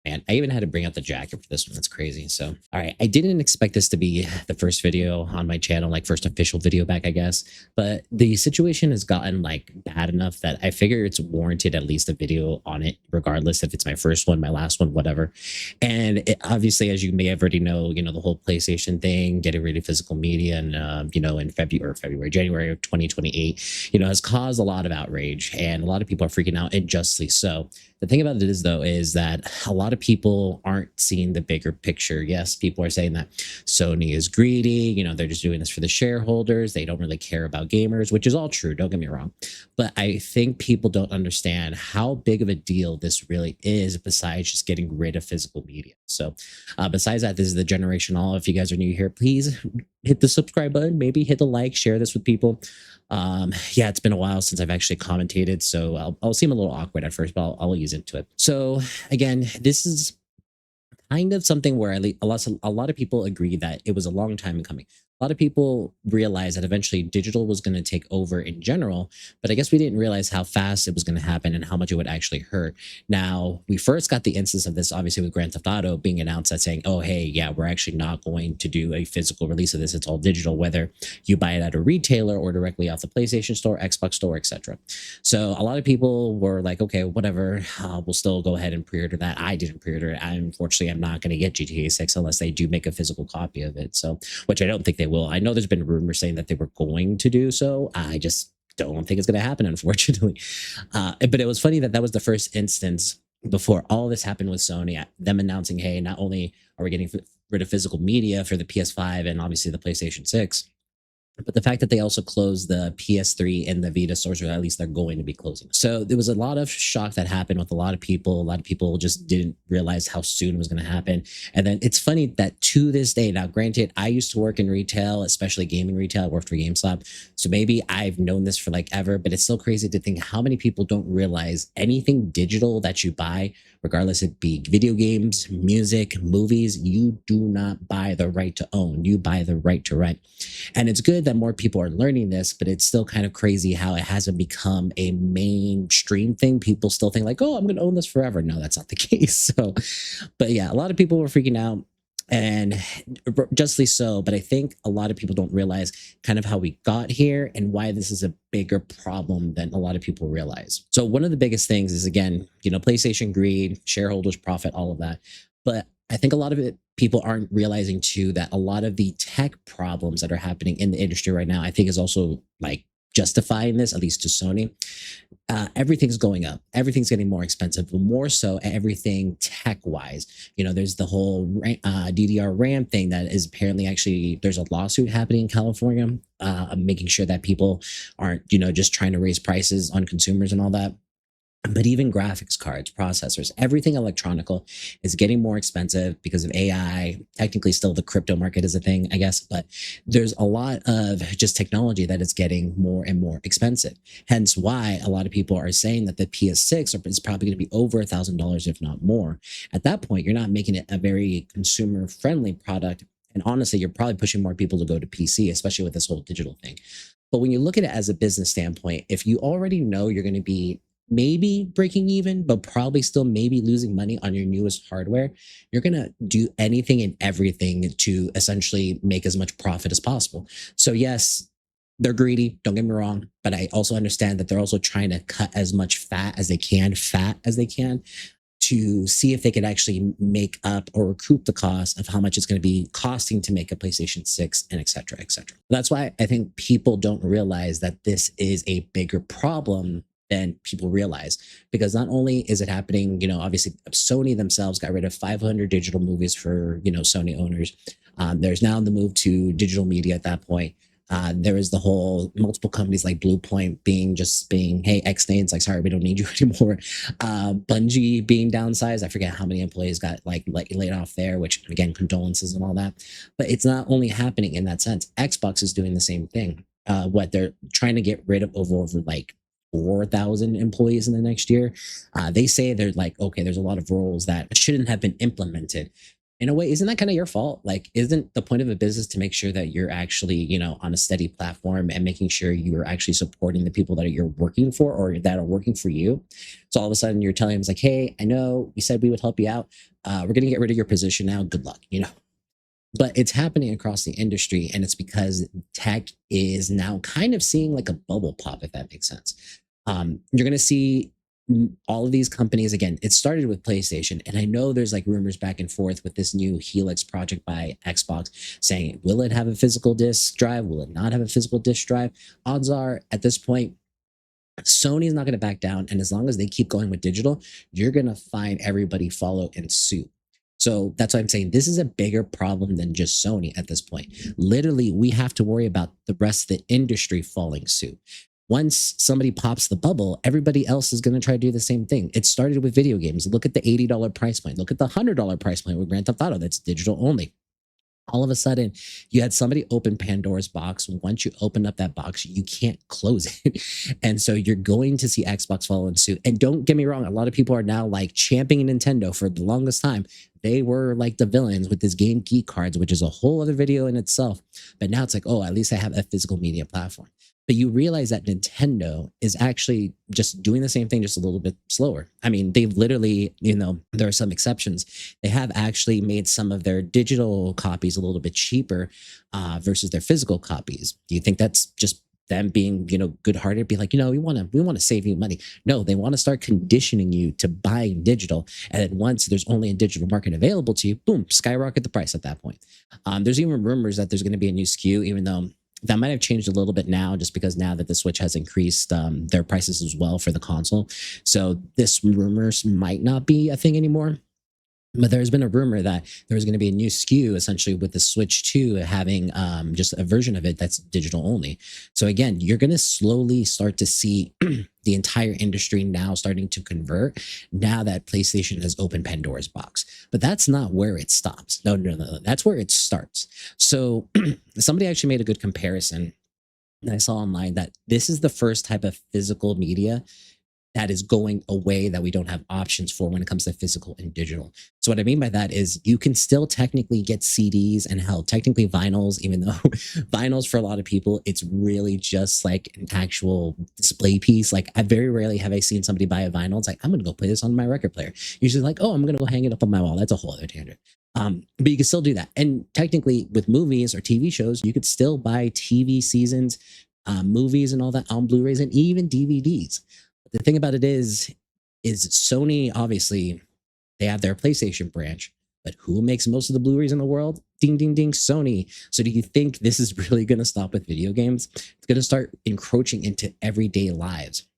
Man, I even had to bring out the jacket for this one. That's crazy. So, all right. I didn't expect this to be the first video on my channel, like first official video back, I guess. But the situation has gotten like bad enough that I figure it's warranted at least a video on it, regardless if it's my first one, my last one, whatever. And obviously, as you may have already know, the whole PlayStation thing, getting rid of physical media, and in January of 2028, has caused a lot of outrage, and a lot of people are freaking out, and justly so. The thing about it is, though, is that a lot of people aren't seeing the bigger picture. Yes, people are saying that Sony is greedy. They're just doing this for the shareholders. They don't really care about gamers, which is all true. Don't get me wrong. But I think people don't understand how big of a deal this really is, besides just getting rid of physical media. So besides that, this is the Generation All. If you guys are new here, please hit the subscribe button, maybe hit the like, share this with people. Yeah, it's been a while since I've actually commentated, so I'll seem a little awkward at first, but I'll ease into it. So again, this is kind of something where a lot of people agree that it was a long time in coming. A lot of people realized that eventually digital was going to take over in general, but I guess we didn't realize how fast it was going to happen and how much it would actually hurt. Now, we first got the instance of this, obviously, with Grand Theft Auto being announced as saying, oh, hey, yeah, we're actually not going to do a physical release of this. It's all digital, whether you buy it at a retailer or directly off the PlayStation Store, Xbox Store, etc. So a lot of people were like, okay, whatever, we'll still go ahead and pre-order that. I didn't pre-order it. Unfortunately, I'm not going to get GTA 6 unless they do make a physical copy of it. So, which I don't think they will. I know there's been rumors saying that they were going to do so. I just don't think it's going to happen, unfortunately. But it was funny that was the first instance before all this happened with Sony, them announcing, hey, not only are we getting rid of physical media for the PS5 and obviously the PlayStation 6, but the fact that they also closed the PS3 and the Vita stores, or at least they're going to be closing. So there was a lot of shock that happened with a lot of people. A lot of people just didn't realize how soon it was going to happen. And then it's funny that to this day, now granted, I used to work in retail, especially gaming retail. I worked for GameStop. So maybe I've known this for like ever, but it's still crazy to think how many people don't realize anything digital that you buy, regardless it be video games, music, movies, you do not buy the right to own. You buy the right to rent. And it's good that more people are learning this, but it's still kind of crazy how it hasn't become a mainstream thing. People still think like, oh, I'm going to own this forever. No, that's not the case. So, but yeah, a lot of people were freaking out, and justly so. But I think a lot of people don't realize kind of how we got here and why this is a bigger problem than a lot of people realize. So one of the biggest things is, again, PlayStation greed, shareholders profit, all of that. But I think a lot of it, people aren't realizing too, that a lot of the tech problems that are happening in the industry right now, I think is also like justifying this, at least to Sony. Everything's going up. Everything's getting more expensive, but more so everything tech-wise. There's the whole DDR RAM thing that is apparently actually, there's a lawsuit happening in California, making sure that people aren't, just trying to raise prices on consumers and all that. But even graphics cards, processors, everything electronical is getting more expensive because of AI. Technically, still the crypto market is a thing, I guess, but there's a lot of just technology that is getting more and more expensive. Hence why a lot of people are saying that the PS6 is probably going to be over $1,000, if not more. At that point, you're not making it a very consumer-friendly product. And honestly, you're probably pushing more people to go to PC, especially with this whole digital thing. But when you look at it as a business standpoint, if you already know you're going to be maybe breaking even, but probably still maybe losing money on your newest hardware, you're going to do anything and everything to essentially make as much profit as possible. So yes, they're greedy, don't get me wrong, but I also understand that they're also trying to cut as much fat as they can to see if they could actually make up or recoup the cost of how much it's going to be costing to make a PlayStation 6, and et cetera, et cetera. That's why I think people don't realize that this is a bigger problem than people realize, because not only is it happening, obviously Sony themselves got rid of 500 digital movies for, Sony owners. There's now the move to digital media at that point. There is the whole multiple companies like Bluepoint being, hey, X-Names, like, sorry, we don't need you anymore. Bungie being downsized. I forget how many employees got like laid off there, which again, condolences and all that. But it's not only happening in that sense. Xbox is doing the same thing. They're trying to get rid of over like 4,000 employees in the next year. They say they're like, okay, there's a lot of roles that shouldn't have been implemented. in a way, isn't that kind of your fault? Like, isn't the point of a business to make sure that you're actually, on a steady platform and making sure you're actually supporting the people that you're working for or that are working for you? So all of a sudden you're telling them, it's like, hey, I know we said we would help you out. We're going to get rid of your position now. Good luck. But it's happening across the industry, and it's because tech is now kind of seeing like a bubble pop, if that makes sense. You're going to see all of these companies again. It started with PlayStation, and I know there's like rumors back and forth with this new Helix project by Xbox saying, will it have a physical disc drive? Will it not have a physical disc drive? Odds are at this point, Sony is not going to back down. And as long as they keep going with digital, you're going to find everybody follow in suit. So that's why I'm saying this is a bigger problem than just Sony at this point. Literally, we have to worry about the rest of the industry following suit. Once somebody pops the bubble, everybody else is going to try to do the same thing. It started with video games. Look at the $80 price point. Look at the $100 price point with Grand Theft Auto. That's digital only. All of a sudden, you had somebody open Pandora's box. Once you open up that box, you can't close it. And so you're going to see Xbox follow in suit. And don't get me wrong, a lot of people are now like championing Nintendo for the longest time. They were like the villains with this Game Geek cards, which is a whole other video in itself. But now it's like, oh, at least I have a physical media platform. But you realize that Nintendo is actually just doing the same thing, just a little bit slower. I mean, they've literally, there are some exceptions. They have actually made some of their digital copies a little bit cheaper versus their physical copies. Do you think that's just them being, good-hearted, be like, we want to save you money? No, they want to start conditioning you to buying digital. And then once there's only a digital market available to you, boom, skyrocket the price at that point. There's even rumors that there's going to be a new SKU, even though that might have changed a little bit now, just because now that the Switch has increased their prices as well for the console. So this rumors might not be a thing anymore. But there's been a rumor that there was going to be a new SKU essentially with the Switch 2 having just a version of it that's digital only. So again, you're going to slowly start to see the entire industry now starting to convert now that PlayStation has opened Pandora's box. But that's not where it stops. No. That's where it starts. So somebody actually made a good comparison that I saw online that this is the first type of physical media that is going away that we don't have options for when it comes to physical and digital. So what I mean by that is you can still technically get CDs and hell, technically vinyls, even though vinyls for a lot of people, it's really just like an actual display piece. Like I very rarely have I seen somebody buy a vinyl. It's like, I'm going to go play this on my record player. Usually like, oh, I'm going to go hang it up on my wall. That's a whole other tangent. But you can still do that. And technically with movies or TV shows, you could still buy TV seasons, movies and all that on Blu-rays and even DVDs. The thing about it is Sony, obviously, they have their PlayStation branch, but who makes most of the Blu-rays in the world? Ding, ding, ding, Sony. So do you think this is really going to stop with video games? It's going to start encroaching into everyday lives.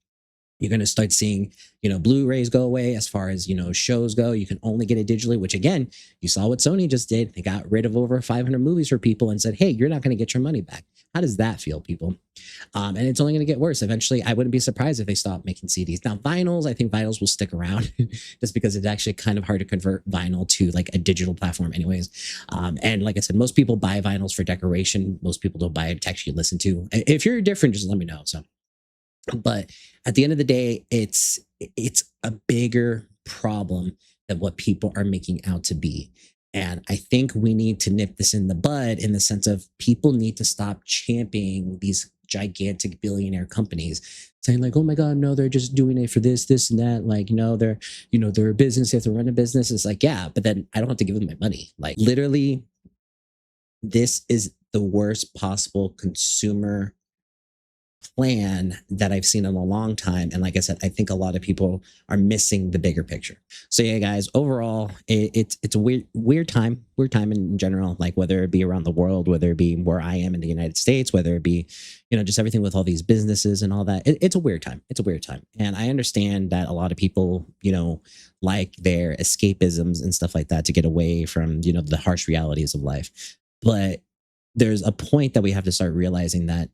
You're going to start seeing, Blu-rays go away as far as, shows go. You can only get it digitally, which again, you saw what Sony just did. They got rid of over 500 movies for people and said, hey, you're not going to get your money back. How does that feel, people? And it's only going to get worse. Eventually, I wouldn't be surprised if they stop making CDs. Now, vinyls, I think vinyls will stick around just because it's actually kind of hard to convert vinyl to like a digital platform anyways. And like I said, most people buy vinyls for decoration. Most people don't buy it to actually listen to. If you're different, just let me know. So, but at the end of the day, it's a bigger problem than what people are making out to be. And I think we need to nip this in the bud in the sense of people need to stop championing these gigantic billionaire companies saying like, oh my God, no, they're just doing it for this, and that. Like, they're a business. They have to run a business. It's like, yeah, but then I don't have to give them my money. Like literally, this is the worst possible consumer plan that I've seen in a long time. And like I said, I think a lot of people are missing the bigger picture. So yeah, guys, overall, it's a weird time in general, like whether it be around the world, whether it be where I am in the United States, whether it be, just everything with all ththese businesses and all that. It's a weird time. It's a weird time. And I understand that a lot of people, like their escapisms and stuff like that to get away from, the harsh realities of life. But there's a point that we have to start realizing that,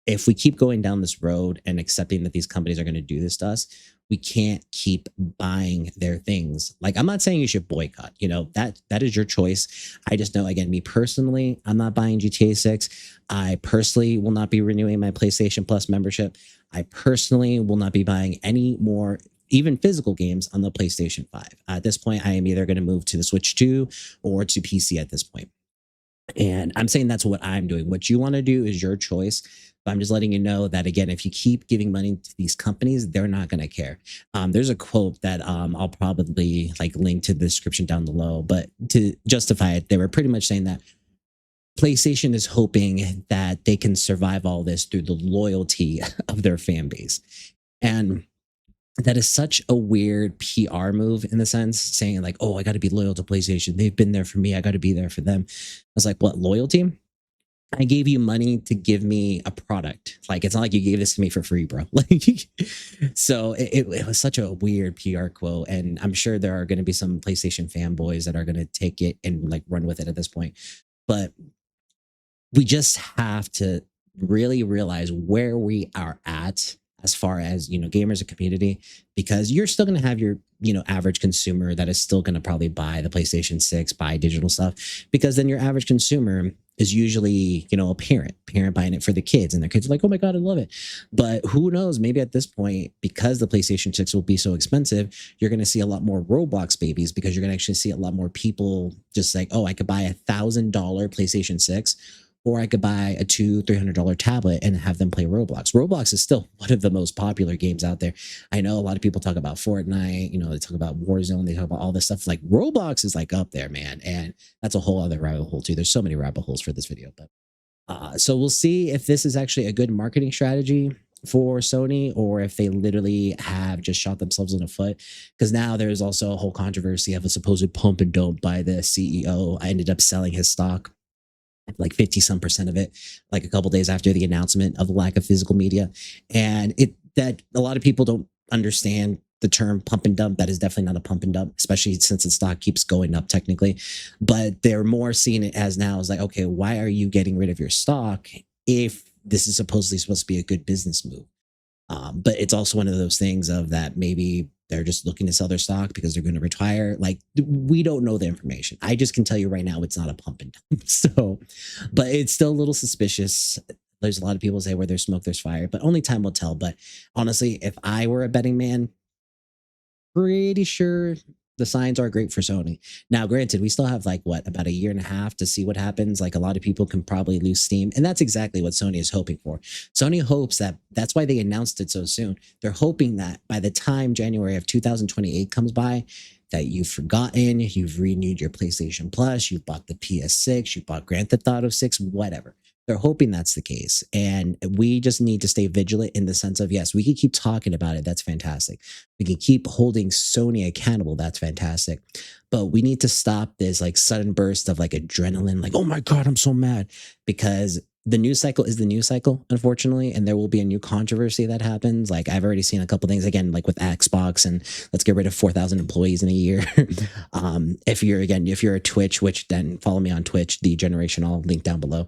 if we keep going down this road and accepting that these companies are going to do this to us, we can't keep buying their things. Like, I'm not saying you should boycott, that is your choice. I just know, again, me personally, I'm not buying GTA 6. I personally will not be renewing my PlayStation Plus membership. I personally will not be buying any more even physical games on the PlayStation 5. At this point, I am either going to move to the Switch 2 or to PC at this point. And I'm saying that's what I'm doing. What you want to do is your choice. But I'm just letting you know that, again, if you keep giving money to these companies, they're not going to care. There's a quote that I'll probably like link to the description down below. But to justify it, they were pretty much saying that PlayStation is hoping that they can survive all this through the loyalty of their fan base. And that is such a weird PR move in the sense saying like, oh, I got to be loyal to PlayStation. They've been there for me. I got to be there for them. I was like, what, loyalty? I gave you money to give me a product. Like, it's not like you gave this to me for free, bro. Like, so it was such a weird PR quote. And I'm sure there are going to be some PlayStation fanboys that are going to take it and like run with it at this point. But we just have to really realize where we are at as far as, you know, gamers and community, because you're still going to have your, you know, average consumer that is still going to probably buy the PlayStation 6, buy digital stuff, because then your average consumer is usually, you know, a parent buying it for the kids, and their kids are like, oh my God, I love it. But who knows, maybe at this point, because the PlayStation 6 will be so expensive, you're going to see a lot more Roblox babies, because you're going to actually see a lot more people just like, oh, I could buy $1,000 PlayStation 6, or I could buy a $200-300 tablet and have them play Roblox. Roblox is still one of the most popular games out there. I know a lot of people talk about Fortnite, you know, they talk about Warzone, they talk about all this stuff. Like Roblox is like up there, man. And that's a whole other rabbit hole too. There's so many rabbit holes for this video, but so we'll see if this is actually a good marketing strategy for Sony, or if they literally have just shot themselves in the foot. Because now there's also a whole controversy of a supposed pump and dump by the CEO. I ended up selling his stock, like 50% of it, like a couple days after the announcement of the lack of physical media. And that a lot of people don't understand the term pump and dump. That is definitely not a pump and dump, especially since the stock keeps going up technically. But they're more seeing it as now as like, okay, why are you getting rid of your stock if this is supposedly supposed to be a good business move? But it's also one of those things of that maybe they're just looking to sell their stock because they're going to retire. Like, we don't know the information. I just can tell you right now, it's not a pump and dump. So, but it's still a little suspicious. There's a lot of people say where there's smoke, there's fire, but only time will tell. But honestly, if I were a betting man, pretty sure the signs are great for Sony. Now, granted, we still have like what, about a year and a half to see what happens. Like, a lot of people can probably lose steam, and that's exactly what Sony is hoping for. Sony hopes that that's why they announced it so soon. They're hoping that by the time January of 2028 comes by, that you've forgotten, you've renewed your PlayStation Plus, you bought the PS6, you bought Grand Theft Auto 6, whatever. They're hoping that's the case. And we just need to stay vigilant in the sense of, yes, we can keep talking about it. That's fantastic. We can keep holding Sony accountable. That's fantastic. But we need to stop this like sudden burst of like adrenaline, like, oh my God, I'm so mad, because the news cycle is the news cycle, unfortunately, and there will be a new controversy that happens. Like, I've already seen a couple things, again, like with Xbox and let's get rid of 4,000 employees in a year. If you're a Twitch, which then follow me on Twitch, the generation, I'll link down below.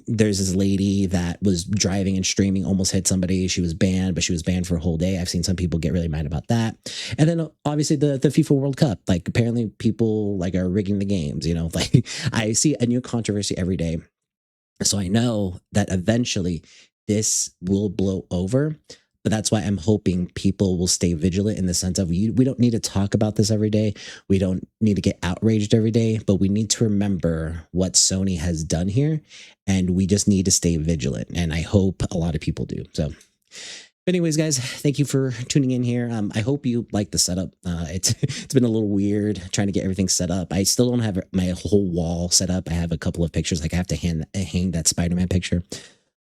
There's this lady that was driving and streaming, almost hit somebody. She was banned, but she was banned for a whole day. I've seen some people get really mad about that. And then obviously the FIFA World Cup, like apparently people like are rigging the games, you know, like I see a new controversy every day. So I know that eventually this will blow over, but that's why I'm hoping people will stay vigilant in the sense of we don't need to talk about this every day. We don't need to get outraged every day, but we need to remember what Sony has done here, and we just need to stay vigilant. And I hope a lot of people do. So anyways, guys, thank you for tuning in here. I hope you like the setup. It's been a little weird trying to get everything set up. I still don't have my whole wall set up. I have a couple of pictures. Like, I have to hang that Spider-Man picture.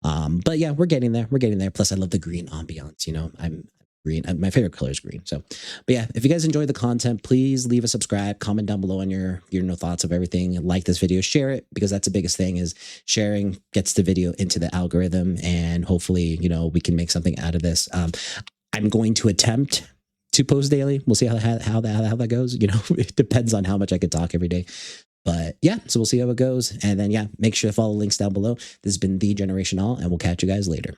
But yeah, we're getting there. We're getting there. Plus, I love the green ambiance. You know, I'm green. My favorite color is green. So, but yeah, if you guys enjoyed the content, please leave a subscribe, comment down below on your thoughts of everything. Like this video, share it, because that's the biggest thing, is sharing gets the video into the algorithm, and hopefully, you know, we can make something out of this. I'm going to attempt to post daily. We'll see how that goes. You know, it depends on how much I could talk every day. But yeah, so we'll see how it goes. And then, yeah, make sure to follow the links down below. This has been The Generation All, and we'll catch you guys later.